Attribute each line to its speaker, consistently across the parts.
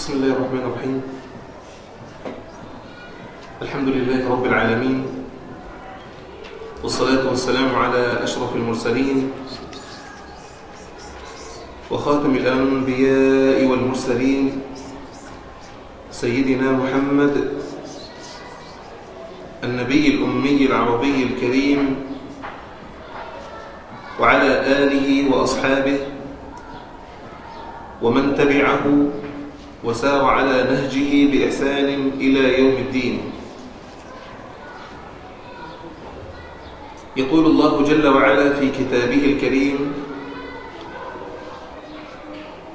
Speaker 1: بسم الله الرحمن الرحيم. الحمد لله رب العالمين، والصلاة والسلام على أشرف المرسلين وخاتم الأنبياء والمرسلين سيدنا محمد النبي الأمي العربي الكريم، وعلى آله وأصحابه ومن تبعه وسار على نهجه بإحسان إلى يوم الدين. يقول الله جل وعلا في كتابه الكريم: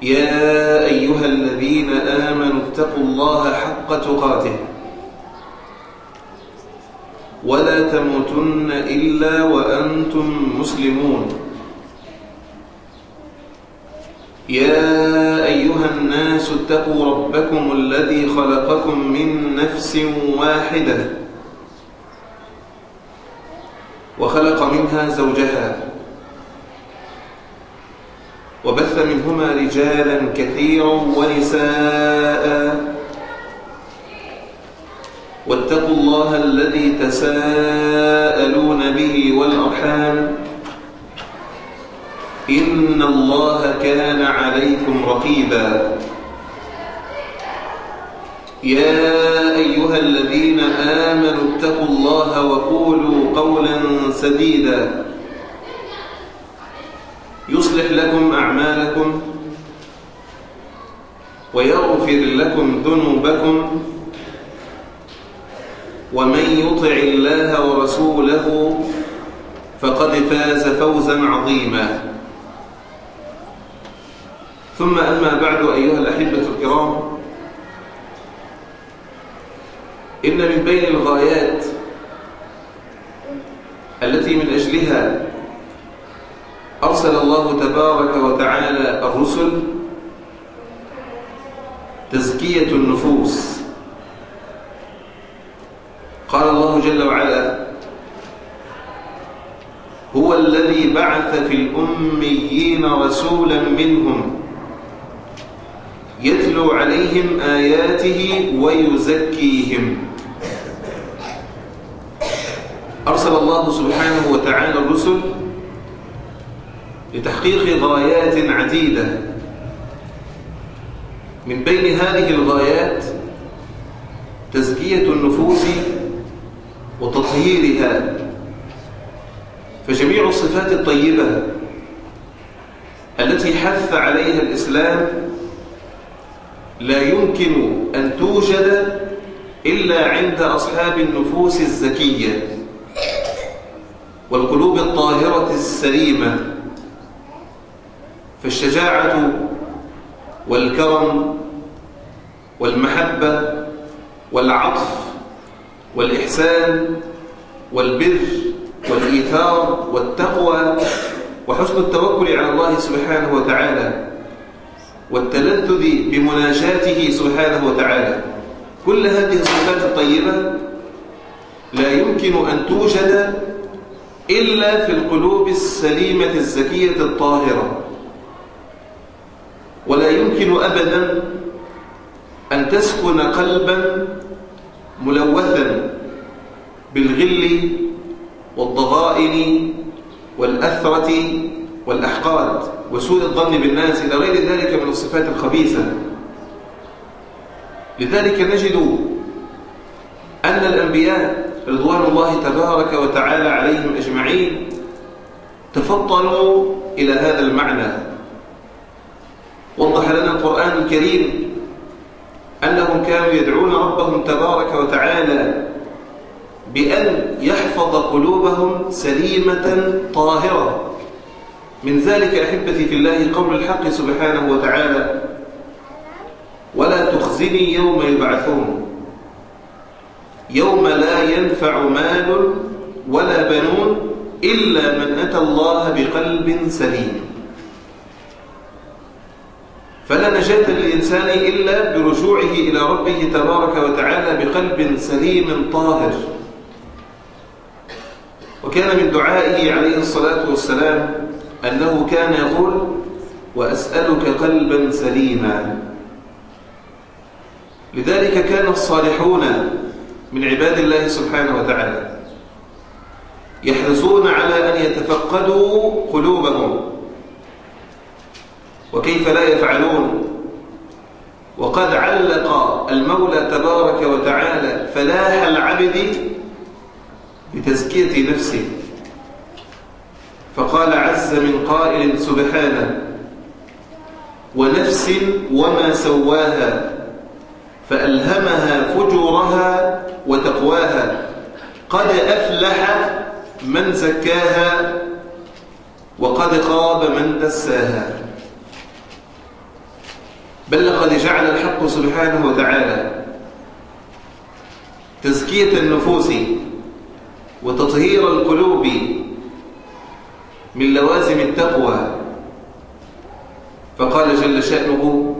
Speaker 1: يا أيها الذين آمنوا اتقوا الله حق تقاته ولا تموتن إلا وأنتم مسلمون. يا أيها الناس اتقوا ربكم الذي خلقكم من نفس واحدة وخلق منها زوجها وبث منهما رجالا كثيرا ونساء، واتقوا الله الذي تساءلون به والأرحام إن الله كان عليكم رقيبا. يا أيها الذين آمنوا اتقوا الله وقولوا قولا سديدا يصلح لكم أعمالكم ويغفر لكم ذنوبكم، ومن يطع الله ورسوله فقد فاز فوزا عظيما. ثم أما بعد، أيها الأحبة الكرام، إن من بين الغايات التي من أجلها أرسل الله تبارك وتعالى الرسل تزكية النفوس. قال الله جل وعلا: هو الذي بعث في الأميين رسولا منهم يتلو عليهم آياته ويزكيهم. أرسل الله سبحانه وتعالى الرسل لتحقيق غايات عديدة. من بين هذه الغايات تزكية النفوس وتطهيرها، فجميع الصفات الطيبة التي حث عليها الإسلام لا يمكن أن توجد إلا عند أصحاب النفوس الزكية والقلوب الطاهرة السليمة. فالشجاعة والكرم والمحبة والعطف والإحسان والبر والإيثار والتقوى وحسن التوكل على الله سبحانه وتعالى والتلذذ بمناجاته سبحانه وتعالى، كل هذه الصفات الطيبة لا يمكن أن توجد إلا في القلوب السليمة الزكية الطاهرة، ولا يمكن أبدا أن تسكن قلبا ملوثا بالغل والضغائن والأثرة والأحقاد وسوء الظن بالناس إلى غير ذلك من الصفات الخبيثة. لذلك نجد أن الأنبياء رضوان الله تبارك وتعالى عليهم أجمعين تفطنوا إلى هذا المعنى. وضح لنا القرآن الكريم أنهم كانوا يدعون ربهم تبارك وتعالى بأن يحفظ قلوبهم سليمة طاهرة. من ذلك أحبتي في الله قول الحق سبحانه وتعالى: ولا تخزني يوم يبعثون يوم لا ينفع مال ولا بنون إلا من أتى الله بقلب سليم. فلا نجاة للإنسان إلا برجوعه إلى ربه تبارك وتعالى بقلب سليم طاهر. وكان من دعائه عليه الصلاة والسلام أنه كان يقول: وأسألك قلبا سليما. لذلك كان الصالحون من عباد الله سبحانه وتعالى يحرصون على أن يتفقدوا قلوبهم، وكيف لا يفعلون وقد علق المولى تبارك وتعالى فلاح العبد بتزكية نفسه، فقال عز من قائل سبحانه: ونفس وما سواها فألهمها فجورها وتقواها قد أفلح من زكاها وقد خاب من دساها. بل لقد جعل الحق سبحانه وتعالى تزكية النفوس وتطهير القلوب من لوازم التقوى، فقال جل شأنه: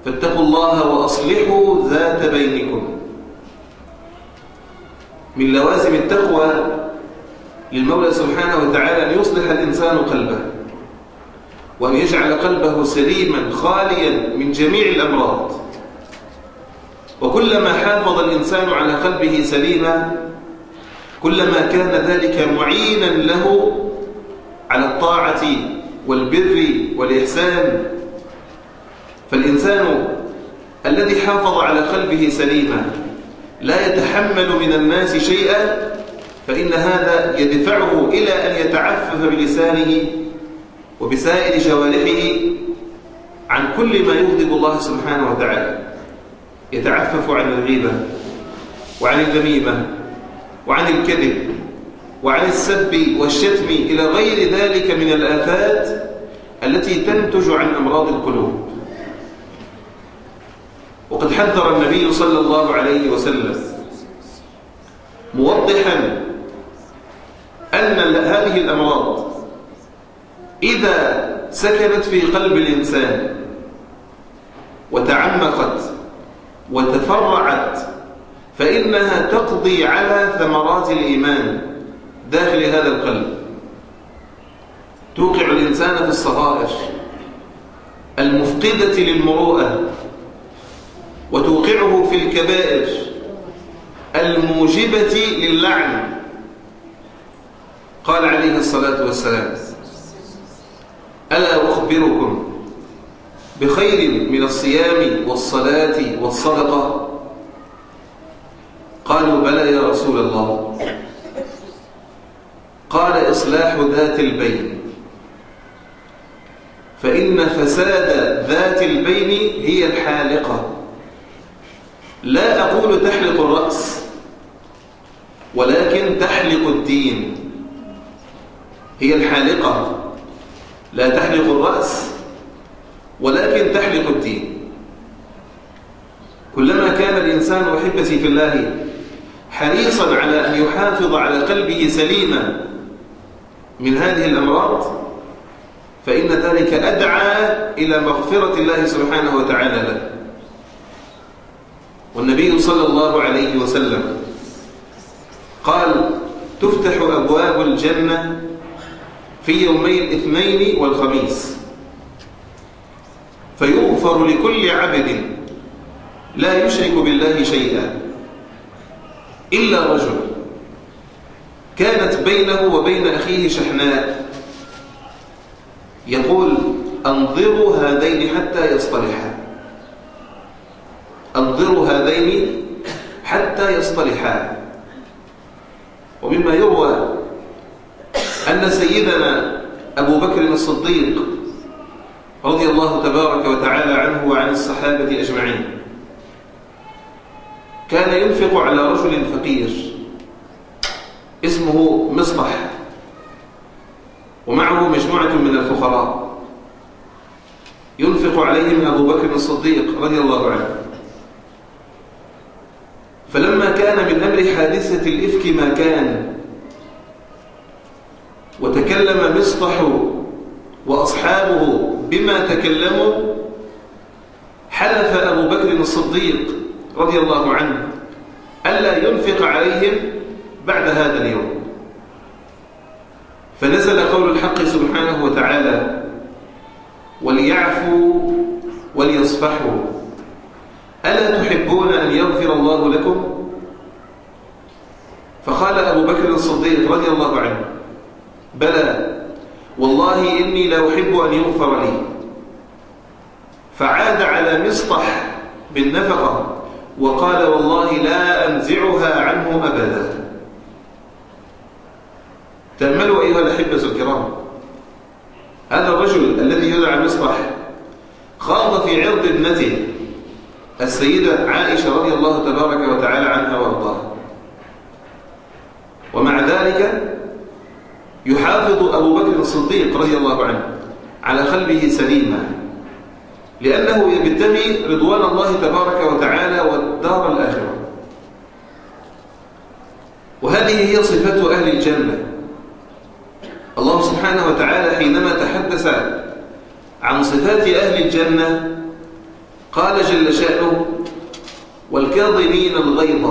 Speaker 1: فاتقوا الله وأصلحوا ذات بينكم. من لوازم التقوى للمولى سبحانه وتعالى أن يصلح الإنسان قلبه، وأن يجعل قلبه سليما خاليا من جميع الأمراض. وكلما حافظ الإنسان على قلبه سليما كلما كان ذلك معينا له على الطاعة والبر والإحسان. فالإنسان الذي حافظ على قلبه سليما لا يتحمل من الناس شيئا، فإن هذا يدفعه إلى أن يتعفف بلسانه وبسائر جوارحه عن كل ما يغضب الله سبحانه وتعالى. يتعفف عن الغيبة وعن النميمة وعن الكذب وعن السب والشتم إلى غير ذلك من الآفات التي تنتج عن أمراض القلوب. وقد حذر النبي صلى الله عليه وسلم موضحا أن هذه الأمراض إذا سكنت في قلب الإنسان وتعمقت وتفرعت فإنها تقضي على ثمرات الإيمان داخل هذا القلب، توقع الإنسان في الصغائر المفقدة للمروءة، وتوقعه في الكبائر الموجبة للعن. قال عليه الصلاة والسلام: ألا أخبركم بخير من الصيام والصلاة والصدقة؟ قالوا: بلى يا رسول الله. قال: إصلاح ذات البين، فإن فساد ذات البين هي الحالقة. لا أقول تحلق الرأس، ولكن تحلق الدين. هي الحالقة، لا تحلق الرأس ولكن تحلق الدين. كلما كان الإنسان أحبتي في الله حريصا على أن يحافظ على قلبه سليما من هذه الأمراض، فإن ذلك أدعى إلى مغفرة الله سبحانه وتعالى له. والنبي صلى الله عليه وسلم قال: تفتح أبواب الجنة في يومي الاثنين والخميس، فيغفر لكل عبد لا يشرك بالله شيئا إلا رجل كانت بينه وبين أخيه شحناء، يقول: أنظروا هذين حتى يصطلحا، أنظروا هذين حتى يصطلحا. ومما يروى أن سيدنا أبو بكر الصديق رضي الله تبارك وتعالى عنه وعن الصحابة أجمعين كان ينفق على رجل فقير اسمه مصطح، ومعه مجموعة من الفقراء، ينفق عليهم أبو بكر الصديق رضي الله عنه. فلما كان من أمر حادثة الإفك ما كان، وتكلم مصطح وأصحابه بما تكلموا، حلف أبو بكر الصديق رضي الله عنه ألا ينفق عليهم بعد هذا اليوم. فنزل قول الحق سبحانه وتعالى: وليعفوا وليصفحوا ألا تحبون أن يغفر الله لكم؟ فقال أبو بكر الصديق رضي الله عنه: بلى والله إني لا أحب أن يغفر لي. فعاد على مصطح بالنفقة وقال: والله لا أنزعها عنه أبدا. تأملوا أيها الأحبة الكرام، هذا الرجل الذي يدعى مصطح خاض في عرض ابنته السيدة عائشة رضي الله تبارك وتعالى عنها وارضاها، ومع ذلك يحافظ أبو بكر الصديق رضي الله عنه على قلبه سليما، لأنه يبتغي رضوان الله تبارك وتعالى والدار الآخرة. وهذه هي صفات أهل الجنة. الله سبحانه وتعالى حينما تحدث عن صفات أهل الجنة قال جل شأنه: والكاظمين الغيظ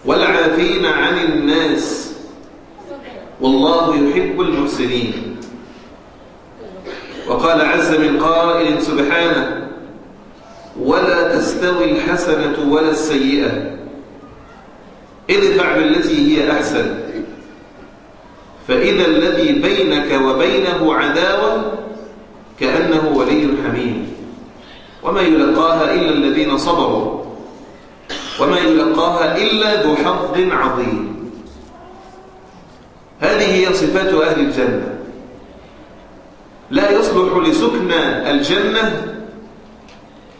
Speaker 1: والعافين عن الناس والله يحب المحسنين. وقال عز من قائل سبحانه: ولا تستوي الحسنة ولا السيئة ادفع بالتي هي أحسن فإذا الذي بينك وبينه عداوة كأنه ولي حميم وما يلقاها إلا الذين صبروا وما يلقاها إلا ذو حظ عظيم. هذه هي صفات أهل الجنة. لا يصلح لسكن الجنة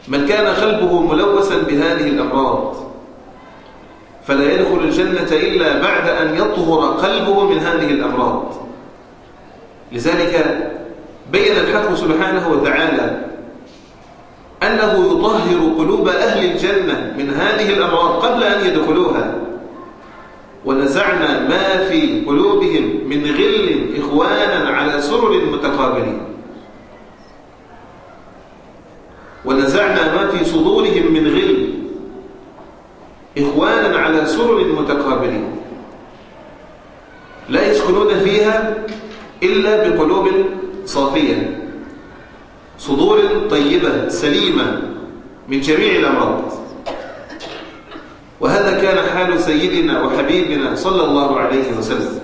Speaker 1: من كان قلبه ملوثا بهذه الأمراض، فلا يدخل الجنة إلا بعد أن يطهر قلبه من هذه الأمراض. لذلك بين الحق سبحانه وتعالى أنه يطهر قلوب أهل الجنة من هذه الأمراض قبل أن يدخلوها. ونزعنا ما في قلوبهم من غل إخوانا على سرر متقابلين. ونزعنا ما في صدورهم من غل إخوانا على سرر متقابلين لا يسكنون فيها إلا بقلوب صافية، صدور طيبة سليمة من جميع الأمراض. وهذا كان حال سيدنا وحبيبنا صلى الله عليه وسلم.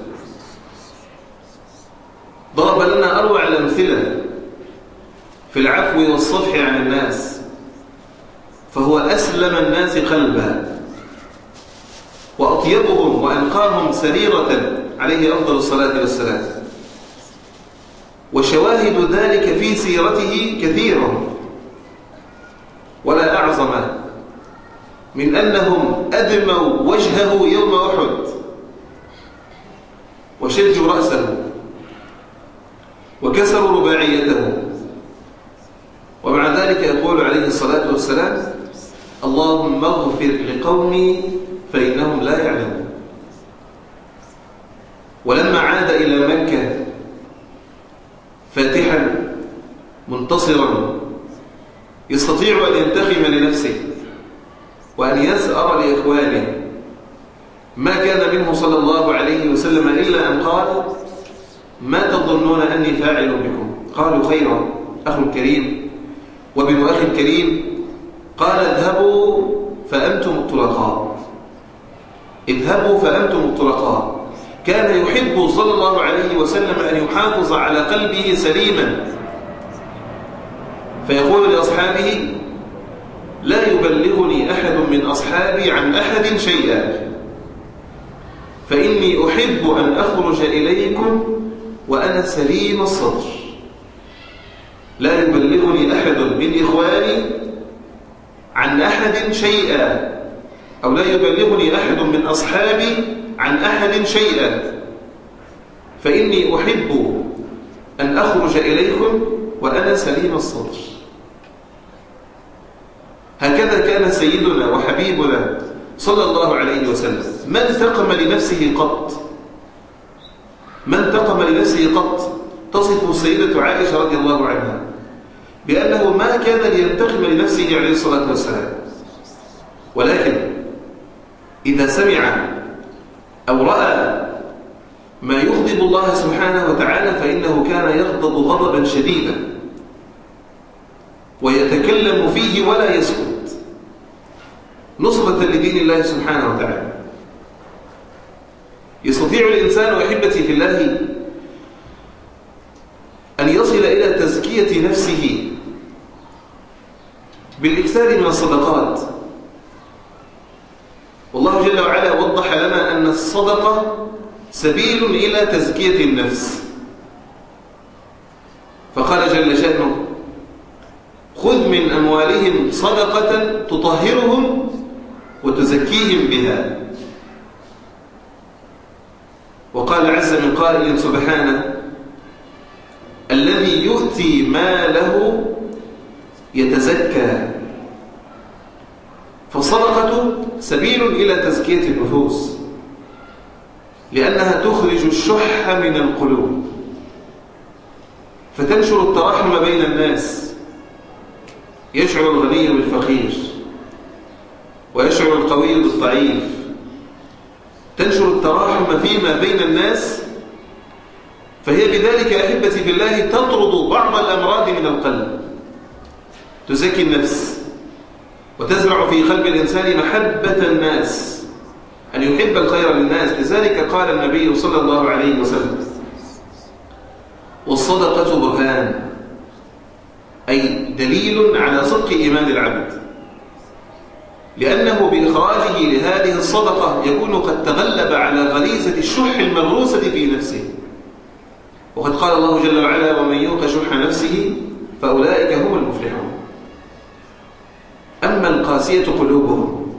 Speaker 1: ضرب لنا أروع الأمثلة في العفو والصفح عن الناس، فهو أسلم الناس قلبا وأطيبهم وأنقاهم سريرة عليه أفضل الصلاة والسلام. وشواهد ذلك في سيرته كثيرة، ولا أعظم من أنهم أدموا وجهه يوم أحد وشجوا رأسه وكسروا رباعيته، ومع ذلك يقول عليه الصلاة والسلام: اللهم اغفر لقومي فإنهم لا يعلمون. ولما عاد إلى مكة فاتحا منتصرا يستطيع أن ينتقم لنفسه وأن يسأر لإخوانه، ما كان منه صلى الله عليه وسلم إلا أن قال: ما تظنون أني فاعل بكم؟ قالوا: خيرا، أخ كريم وابن أخ كريم. قال: اذهبوا فأنتم الطلقاء، اذهبوا فأنتم الطلقاء. كان يحب صلى الله عليه وسلم أن يحافظ على قلبه سليما، فيقول لأصحابه: لا يبلغني أحد من أصحابي عن أحد شيئا، فإني أحب أن أخرج إليكم وأنا سليم الصدر. لا يبلغني أحد من إخواني عن أحد شيئا، أو لا يبلغني أحد من أصحابي عن أحد شيئا، فإني أحب أن أخرج إليكم وأنا سليم الصدر. هكذا كان سيدنا وحبيبنا صلى الله عليه وسلم. ما انتقم لنفسه قط، ما انتقم لنفسه قط. تصف السيدة عائشة رضي الله عنها بأنه ما كان لينتقم لنفسه عليه الصلاة والسلام، ولكن إذا سمع أو رأى ما يغضب الله سبحانه وتعالى فإنه كان يغضب غضبا شديدا ويتكلم فيه ولا يسكت. نصرة لدين الله سبحانه وتعالى. يستطيع الإنسان أحبتي في الله أن يصل إلى تزكية نفسه بالإكثار من الصدقات. والله جل وعلا وضح لنا أن الصدقة سبيل إلى تزكية النفس، فقال جل شأنه: خذ من أموالهم صدقة تطهرهم وتزكيهم بها. وقال عز من قائل سبحانه: الذي يؤتي ماله يتزكى. فالصدقة سبيل إلى تزكية النفوس، لأنها تخرج الشح من القلوب، فتنشر التراحم بين الناس. يشعر الغني بالفقير، ويشعر القوي بالضعيف. تنشر التراحم فيما بين الناس، فهي بذلك أحبتي في الله تطرد بعض الأمراض من القلب، تزكي النفس، وتزرع في قلب الإنسان محبة الناس، أن يحب الخير للناس. لذلك قال النبي صلى الله عليه وسلم: والصدقة برهان، أي دليل على صدق إيمان العبد، لأنه بإخراجه لهذه الصدقة يكون قد تغلب على غريزة الشح المغروسة في نفسه. وقد قال الله جل وعلا: ومن يوق شح نفسه فأولئك هم المفلحون. أما القاسية قلوبهم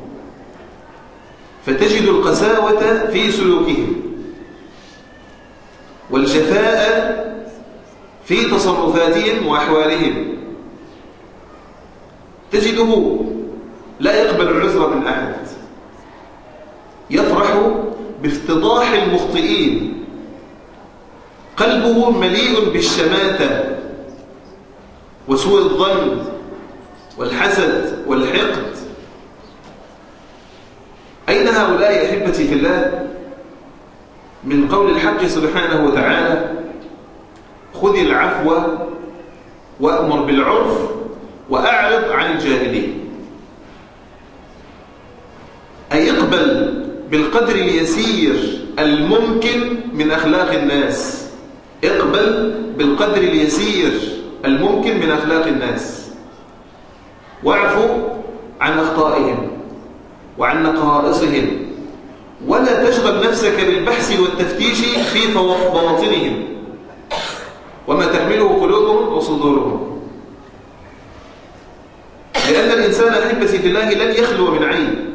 Speaker 1: فتجد القساوة في سلوكهم، والجفاء في تصرفاتهم وأحوالهم. تجده لا يقبل العذر من أحد، يفرح بافتضاح المخطئين، قلبه مليء بالشماتة وسوء الظن والحسد والحقد. أين هؤلاء أحبتي في الله من قول الحق سبحانه وتعالى: خذ العفو وأمر بالعرف وأعرض عن الجاهلين؟ أي اقبل بالقدر اليسير الممكن من أخلاق الناس، اقبل بالقدر اليسير الممكن من أخلاق الناس، واعفو عن أخطائهم وعن نقائصهم، ولا تشغل نفسك بالبحث والتفتيش في بواطنهم وما تحمله قلوبهم وصدورهم. لأن الإنسان أحبتي في الله لن يخلو من عين،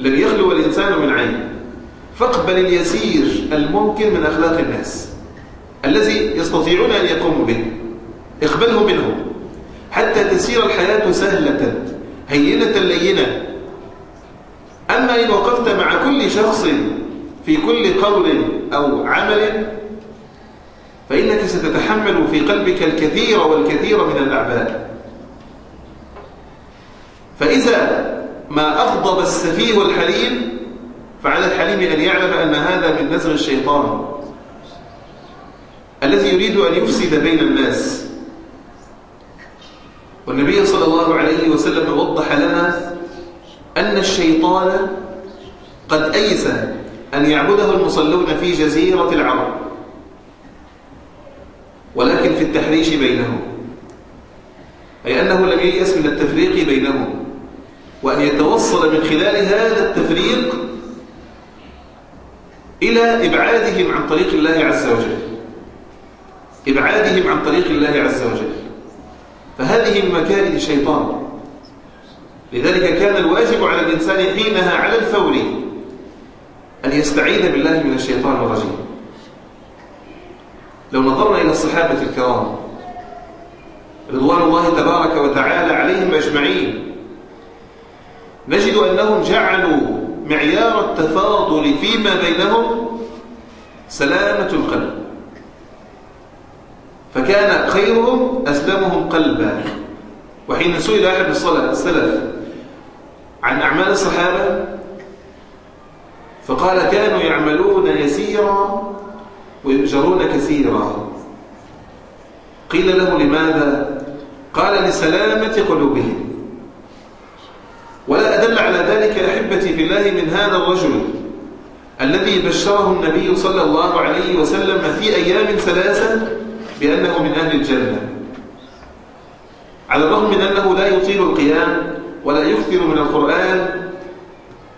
Speaker 1: لن يخلو الإنسان من عين. فاقبل اليسير الممكن من أخلاق الناس الذي يستطيعون أن يقوموا به، اقبله منهم حتى تسير الحياة سهلة هينة لينة. أما إن وقفت مع كل شخص في كل قول أو عمل فإنك ستتحمل في قلبك الكثير والكثير من الأعباء. فإذا ما أغضب السفيه الحليم فعلى الحليم أن يعلم أن هذا من نزغ الشيطان الذي يريد أن يفسد بين الناس. والنبي صلى الله عليه وسلم وضح لنا أن الشيطان قد أيس أن يعبده المصلون في جزيرة العرب، ولكن في التحريش بينهم، أي أنه لم ييأس من التفريق بينهم، وأن يتوصل من خلال هذا التفريق إلى إبعادهم عن طريق الله عز وجل، إبعادهم عن طريق الله عز وجل. فهذه من مكائد الشيطان. لذلك كان الواجب على الإنسان حينها على الفور أن يستعيذ بالله من الشيطان الرجيم. لو نظرنا إلى الصحابة الكرام رضوان الله تبارك وتعالى عليهم أجمعين نجد أنهم جعلوا معيار التفاضل فيما بينهم سلامة القلب، فكان خيرهم أسلمهم قلبا. وحين سئل أحد السلف عن أعمال الصحابة فقال: كانوا يعملون يسيرا ويؤجرون كثيرا. قيل له: لماذا؟ قال: لسلامة قلوبهم. ولا ولا أدل على ذلك أحبتي في الله من هذا الرجل الذي بشره النبي صلى الله عليه وسلم في أيام 3 بأنه من أهل الجنة، على الرغم من أنه لا يطيل القيام ولا يكثر من القرآن،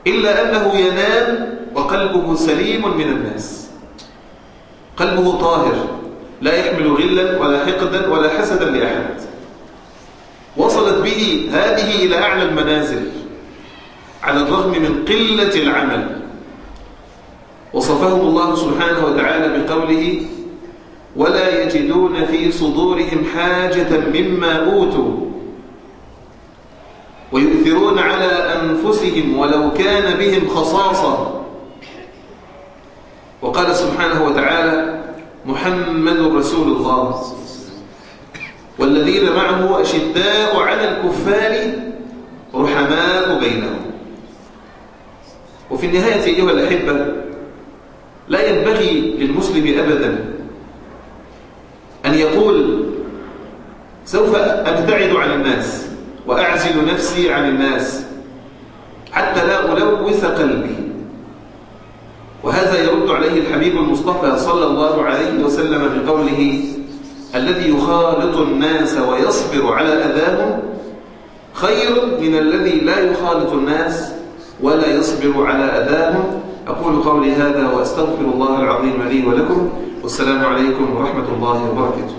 Speaker 1: إلا أنه ينام وقلبه سليم من الناس، قلبه طاهر لا يحمل غلا ولا حقدا ولا حسدا لأحد. وصلت به هذه إلى أعلى المنازل على الرغم من قلة العمل. وصفهم الله سبحانه وتعالى بقوله: ولا يجدون في صدورهم حاجة مما أوتوا ويؤثرون على أنفسهم ولو كان بهم خصاصة. وقال سبحانه وتعالى: محمد رسول الله والذين معه أشداء على الكفار رحماء بينهم. وفي النهاية أيها الأحبة، لا ينبغي للمسلم أبدا أن يقول: سوف أبتعد عن الناس وأعزل نفسي عن الناس حتى لا ألوث قلبي. وهذا يرد عليه الحبيب المصطفى صلى الله عليه وسلم بقوله: الذي يخالط الناس ويصبر على أذاهم خير من الذي لا يخالط الناس ولا يصبر على أذاهم. أقول قولي هذا وأستغفر الله العظيم لي ولكم، والسلام عليكم ورحمة الله وبركاته.